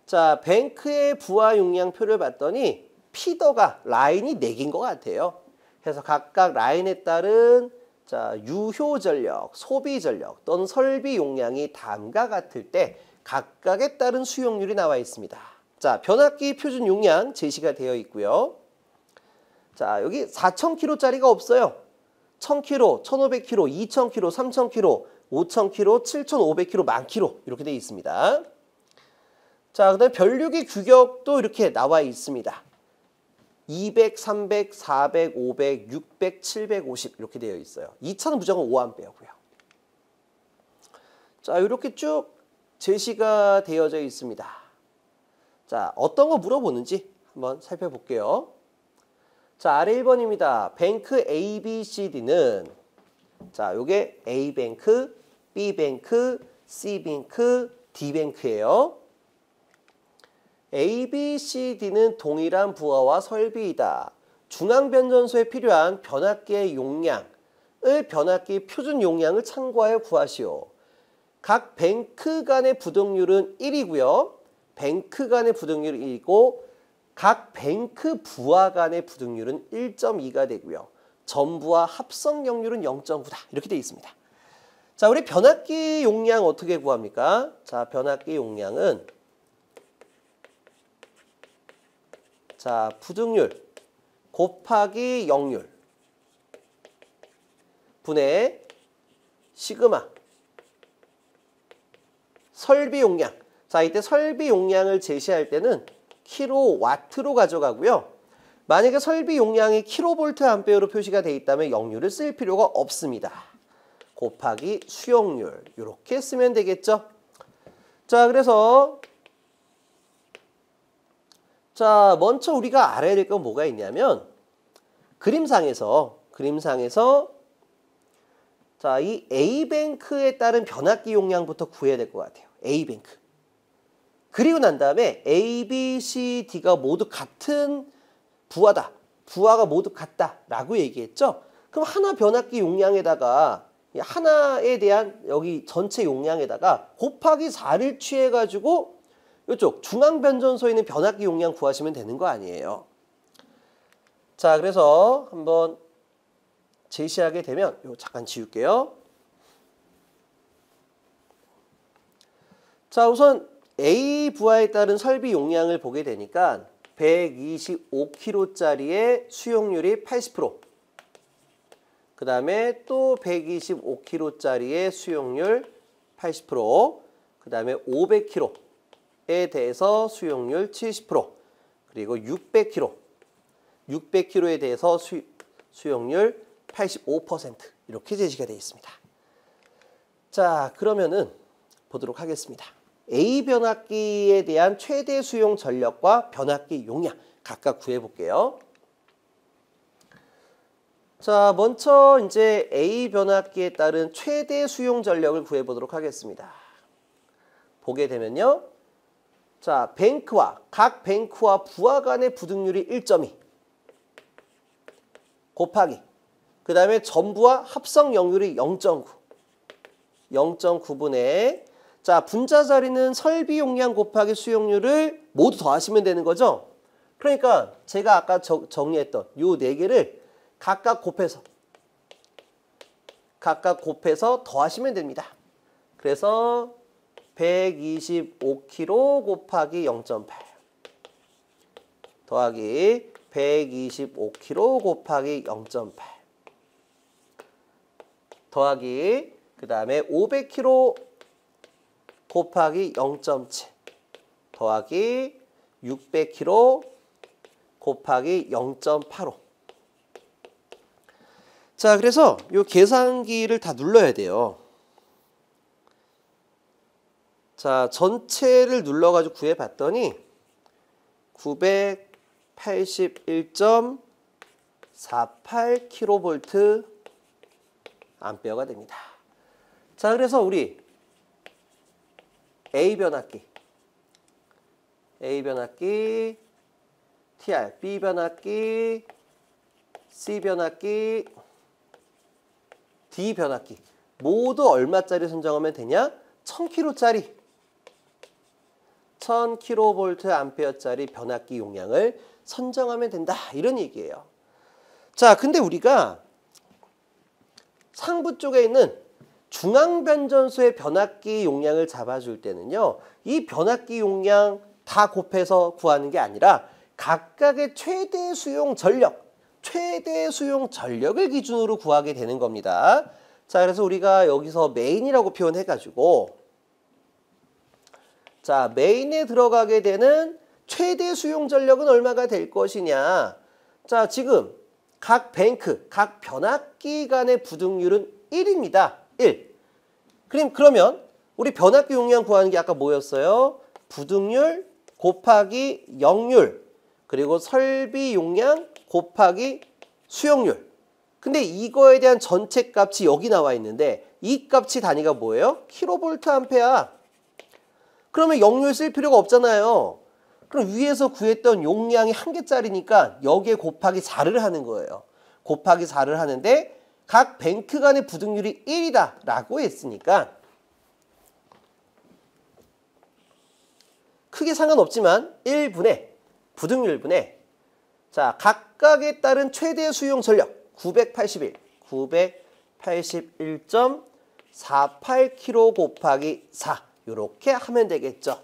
자, 뱅크의 부하 용량표를 봤더니 피더가 라인이 4개인 것 같아요. 그래서 각각 라인에 따른 자, 유효전력, 소비전력 또는 설비 용량이 다음과 같을 때 각각에 따른 수용률이 나와 있습니다. 자, 변압기 표준 용량 제시가 되어 있고요. 자, 여기 4,000kg짜리가 없어요. 1,000kg, 1,500kg, 2,000kg, 3,000kg, 5,000kg, 7,500kg, 10,000kg 이렇게 되어 있습니다. 자, 그다음에 변류기 규격도 이렇게 나와 있습니다. 200, 300, 400, 500, 600, 750 이렇게 되어 있어요. 2,000은 무조건 5A고요. 자, 이렇게 쭉 제시가 되어져 있습니다. 자, 어떤 거 물어보는지 한번 살펴볼게요. 자, 아래 1번입니다. 뱅크 A, B, C, D는 자, 요게 A뱅크, B뱅크, C뱅크, D뱅크예요. A, B, C, D는 동일한 부하와 설비이다. 중앙변전소에 필요한 변압기의 용량을 변압기 표준 용량을 참고하여 구하시오. 각 뱅크 간의 부동률은 1이고요. 뱅크 간의 부동률이 1이고 각 뱅크 부하 간의 부동률은 1.2가 되고요. 전부하 합성 역률은 0.9다. 이렇게 되어 있습니다. 자, 우리 변압기 용량 어떻게 구합니까? 자, 변압기 용량은 자, 부등률 곱하기 역률 분의 시그마 설비 용량. 자, 이때 설비 용량을 제시할 때는 킬로와트로 가져가고요. 만약에 설비 용량이 킬로볼트 암페어로 표시가 되어 있다면 역률을 쓸 필요가 없습니다. 곱하기 수용률 이렇게 쓰면 되겠죠. 자, 그래서 자, 먼저 우리가 알아야 될 건 뭐가 있냐면 그림상에서 자, 이 A뱅크에 따른 변압기 용량부터 구해야 될 것 같아요. A뱅크. 그리고 난 다음에 A, B, C, D가 모두 같은 부하다. 부하가 모두 같다라고 얘기했죠. 그럼 하나 변압기 용량에다가 하나에 대한 여기 전체 용량에다가 곱하기 4를 취해가지고 이쪽 중앙변전소에 있는 변압기 용량 구하시면 되는 거 아니에요. 자, 그래서 한번 제시하게 되면 이거 잠깐 지울게요. 자, 우선 A 부하에 따른 설비 용량을 보게 되니까 125kg짜리의 수용률이 80%. 그 다음에 또 125kg짜리의 수용률 80%. 그 다음에 500kg에 대해서 수용률 70%. 그리고 600kg에 대해서 수용률 85% 이렇게 제시가 되어 있습니다. 자, 그러면은 보도록 하겠습니다. A 변압기에 대한 최대 수용 전력과 변압기 용량 각각 구해볼게요. 자, 먼저 이제 A 변압기에 따른 최대 수용 전력을 구해보도록 하겠습니다. 보게 되면요. 자, 각 뱅크와 부하 간의 부등률이 1.2 곱하기 그 다음에 전부하 합성 역률이 0.9분의 자, 분자 자리는 설비 용량 곱하기 수용률을 모두 더하시면 되는 거죠. 그러니까 제가 아까 정리했던 요 4개를 각각 곱해서 더하시면 됩니다. 그래서 125kg 곱하기 0.8 더하기 125kg 곱하기 0.8 더하기 그 다음에 500kg 곱하기 0.7 더하기 600kg 곱하기 0.85 자, 그래서 이 계산기를 다 눌러야 돼요. 자, 전체를 눌러가지고 구해봤더니 981.48kV 암페어가 됩니다. 자, 그래서 우리 A 변압기, TR, B 변압기, C 변압기, D 변압기 모두 얼마짜리 선정하면 되냐? 1000kg짜리 1000kV 암페어짜리 변압기 용량을 선정하면 된다. 이런 얘기예요. 자, 근데 우리가 상부 쪽에 있는 중앙변전소의 변압기 용량을 잡아줄 때는요. 이 변압기 용량 다 곱해서 구하는 게 아니라 각각의 최대 수용 전력을 기준으로 구하게 되는 겁니다. 자, 그래서 우리가 여기서 메인이라고 표현해가지고 자, 메인에 들어가게 되는 최대 수용 전력은 얼마가 될 것이냐. 자, 지금 각 뱅크, 각 변압기 간의 부등률은 1입니다. 1. 그러면 우리 변압기 용량 구하는 게 아까 뭐였어요? 부등률 곱하기 역률, 그리고 설비 용량 곱하기 수용률. 근데 이거에 대한 전체 값이 여기 나와 있는데 이 값이 단위가 뭐예요? 킬로볼트 암페어. 그러면 역률 쓸 필요가 없잖아요. 그럼 위에서 구했던 용량이 1개짜리니까 여기에 곱하기 4를 하는 거예요. 곱하기 4를 하는데 각 뱅크 간의 부등률이 1이다 라고 했으니까 크게 상관없지만 1분의 부등률 분의 자, 각각에 따른 최대 수용 전력 981.48kg 곱하기 4 이렇게 하면 되겠죠.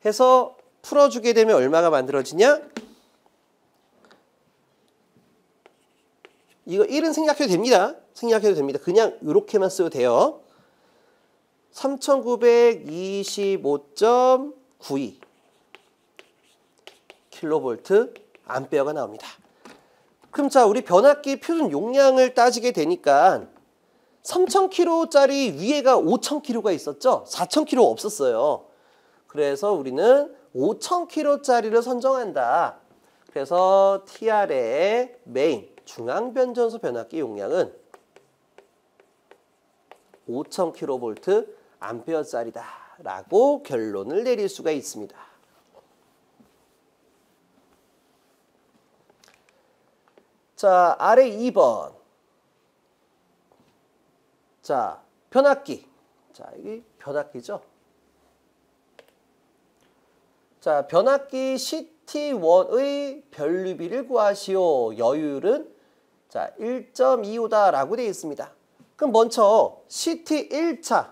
해서 풀어주게 되면 얼마가 만들어지냐? 이거 1은 생략해도 됩니다. 그냥 이렇게만 써도 돼요. 3925.92 킬로볼트 암페어가 나옵니다. 그럼 자, 우리 변압기 표준 용량을 따지게 되니까 3000kg짜리 위에가 5000kg가 있었죠? 4000kg 없었어요. 그래서 우리는 5000kg짜리를 선정한다. 그래서 TR의 메인 중앙변전소 변압기 용량은 5000kV 암페어짜리다 라고 결론을 내릴 수가 있습니다. 자, 아래 2번. 자, 변압기. 자, 이게 변압기죠. 자, 변압기 CT1의 변류비를 구하시오. 여율은 자, 1.25다라고 되어 있습니다. 그럼 먼저 CT1차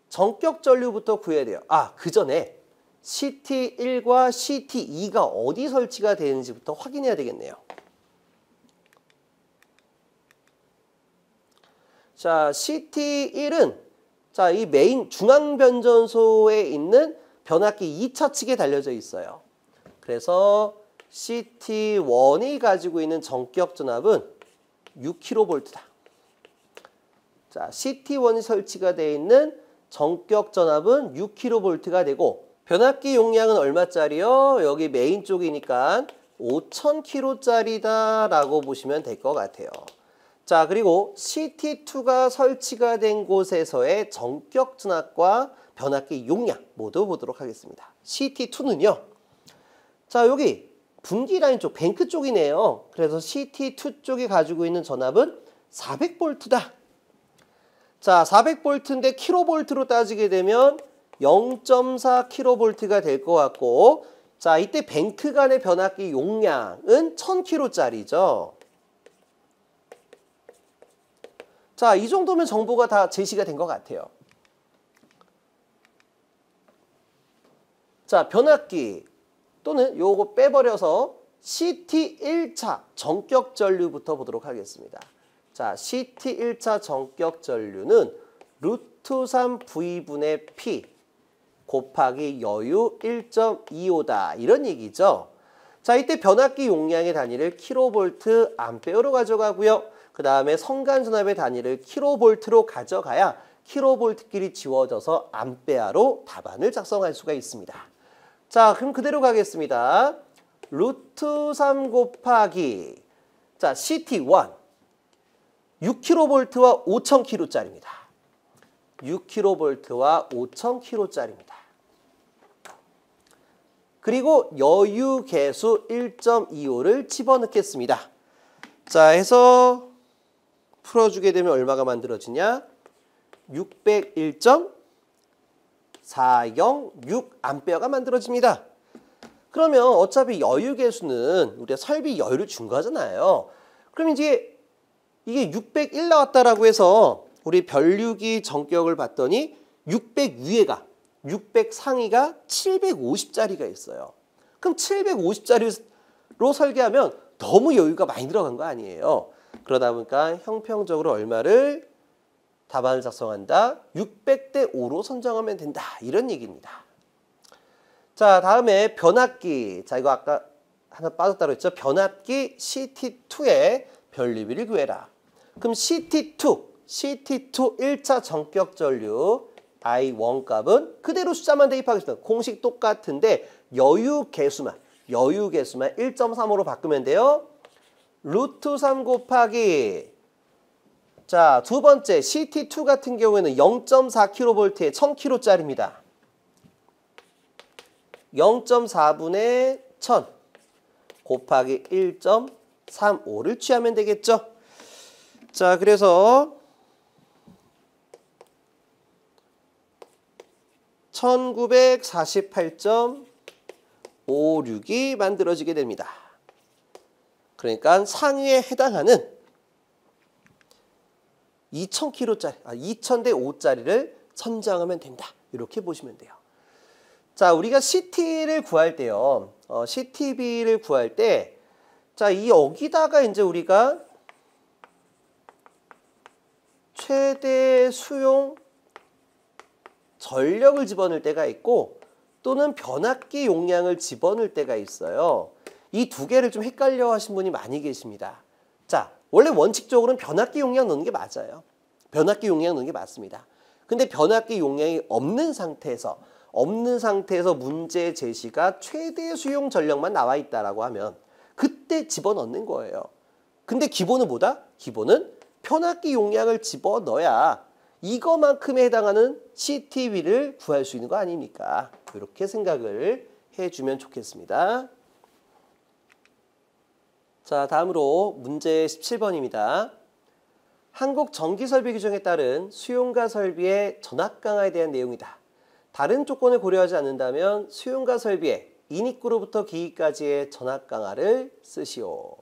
전격 전류부터 구해야 돼요. 아, 그 전에 CT1과 CT2가 어디 설치가 되는지부터 확인해야 되겠네요. 자, CT1은 자, 이 메인 중앙변전소에 있는 변압기 2차 측에 달려져 있어요. 그래서 CT1이 가지고 있는 전격 전압은 6kV다. 자, CT1이 설치가 되어 있는 전격 전압은 6kV가 되고 변압기 용량은 얼마짜리요? 여기 메인 쪽이니까 5000kg짜리다 라고 보시면 될 것 같아요. 자, 그리고 CT2가 설치가 된 곳에서의 전격 전압과 변압기 용량 모두 보도록 하겠습니다. CT2는요. 자, 여기 분기 라인 쪽, 뱅크 쪽이네요. 그래서 CT2 쪽이 가지고 있는 전압은 400V다. 자, 400V인데 킬로볼트로 따지게 되면 0.4kV가 될 것 같고, 자, 이때 뱅크 간의 변압기 용량은 1000kg짜리죠. 자, 이 정도면 정보가 다 제시가 된 것 같아요. 자, 변압기 또는 요거 빼버려서 CT1차 전격 전류부터 보도록 하겠습니다. 자, CT1차 전격 전류는 루트 3 V분의 P 곱하기 여유 1.25다. 이런 얘기죠. 자, 이때 변압기 용량의 단위를 킬로볼트 암페어로 가져가고요. 그 다음에 성간전압의 단위를 킬로볼트로 가져가야 킬로볼트끼리 지워져서 암페어로 답안을 작성할 수가 있습니다. 자, 그럼 그대로 가겠습니다. 루트 3 곱하기 자, CT1 6kV와 5000kg짜리입니다. 6kV와 5000kg짜리입니다. 그리고 여유 계수 1.25를 집어넣겠습니다. 자, 해서 풀어주게 되면 얼마가 만들어지냐? 601.406A 만들어집니다. 그러면 어차피 여유 계수는 우리가 설비 여유를 준 거잖아요. 그럼 이제 이게 601 나왔다라고 해서 우리 변류기 전격을 봤더니 600 위에가 600 상위가 750짜리가 있어요. 그럼 750짜리로 설계하면 너무 여유가 많이 들어간 거 아니에요. 그러다 보니까 형평적으로 얼마를 답안을 작성한다? 600대 5로 선정하면 된다. 이런 얘기입니다. 자, 다음에 변압기. 자, 이거 아까 하나 빠졌다고 했죠? 변압기 CT2의 변리비를 구해라. 그럼 CT2 1차 전격 전류 I1 값은 그대로 숫자만 대입하겠습니다. 공식 똑같은데 여유 개수만 1.35로 바꾸면 돼요. 루트 3 곱하기 자, 두 번째 CT2 같은 경우에는 0.4kV에 1000kg짜리입니다. 0.4분의 1000 곱하기 1.35를 취하면 되겠죠. 자, 그래서 1948.56이 만들어지게 됩니다. 그러니까 상위에 해당하는 2000kg짜리, 2000대 5짜리를 선정하면 된다. 이렇게 보시면 돼요. 자, 우리가 CT를 구할 때요. CTB를 구할 때, 자, 여기다가 이제 우리가 최대 수용 전력을 집어넣을 때가 있고 또는 변압기 용량을 집어넣을 때가 있어요. 이 두 개를 좀 헷갈려 하신 분이 많이 계십니다. 자, 원래 원칙적으로는 변압기 용량 넣는 게 맞아요. 변압기 용량 넣는 게 맞습니다. 근데 변압기 용량이 없는 상태에서 문제 제시가 최대 수용 전력만 나와 있다라고 하면 그때 집어넣는 거예요. 근데 기본은 뭐다? 기본은 변압기 용량을 집어넣어야 이거만큼에 해당하는 CTB를 구할 수 있는 거 아닙니까? 이렇게 생각을 해주면 좋겠습니다. 자, 다음으로 문제 17번입니다. 한국 전기설비 규정에 따른 수용가 설비의 전압 강화에 대한 내용이다. 다른 조건을 고려하지 않는다면 수용가 설비의 인입구로부터 기기까지의 전압 강화를 쓰시오.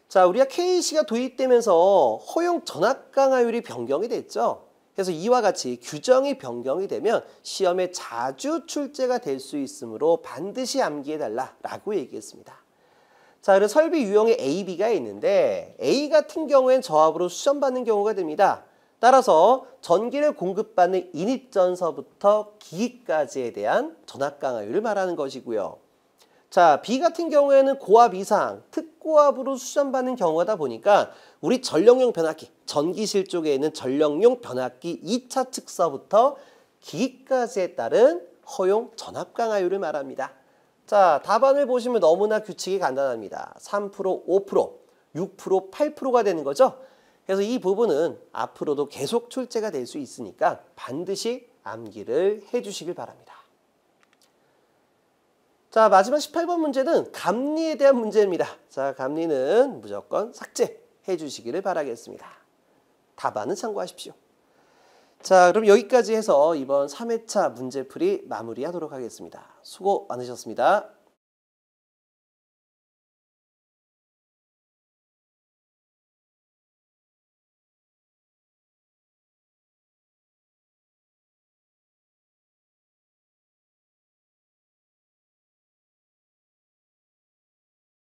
자, 우리가 KC가 도입되면서 허용 전압 강화율이 변경이 됐죠. 그래서 이와 같이 규정이 변경이 되면 시험에 자주 출제가 될 수 있으므로 반드시 암기해달라라고 얘기했습니다. 자, 그래서 설비 유형에 A, B가 있는데 A 같은 경우엔 저압으로 수전받는 경우가 됩니다. 따라서 전기를 공급받는 인입전서부터 기기까지에 대한 전압 강화율을 말하는 것이고요. 자, B 같은 경우에는 고압 이상, 특고압으로 수전받는 경우다 보니까 우리 전력용 변압기, 전기실 쪽에 있는 전력용 변압기 2차 측서부터 기기까지에 따른 허용 전압 강화율을 말합니다. 자, 답안을 보시면 너무나 규칙이 간단합니다. 3%, 5%, 6%, 8%가 되는 거죠. 그래서 이 부분은 앞으로도 계속 출제가 될 수 있으니까 반드시 암기를 해주시길 바랍니다. 자, 마지막 18번 문제는 감리에 대한 문제입니다. 자, 감리는 무조건 삭제해 주시기를 바라겠습니다. 답안은 참고하십시오. 자, 그럼 여기까지 해서 이번 3회차 문제풀이 마무리하도록 하겠습니다. 수고 많으셨습니다.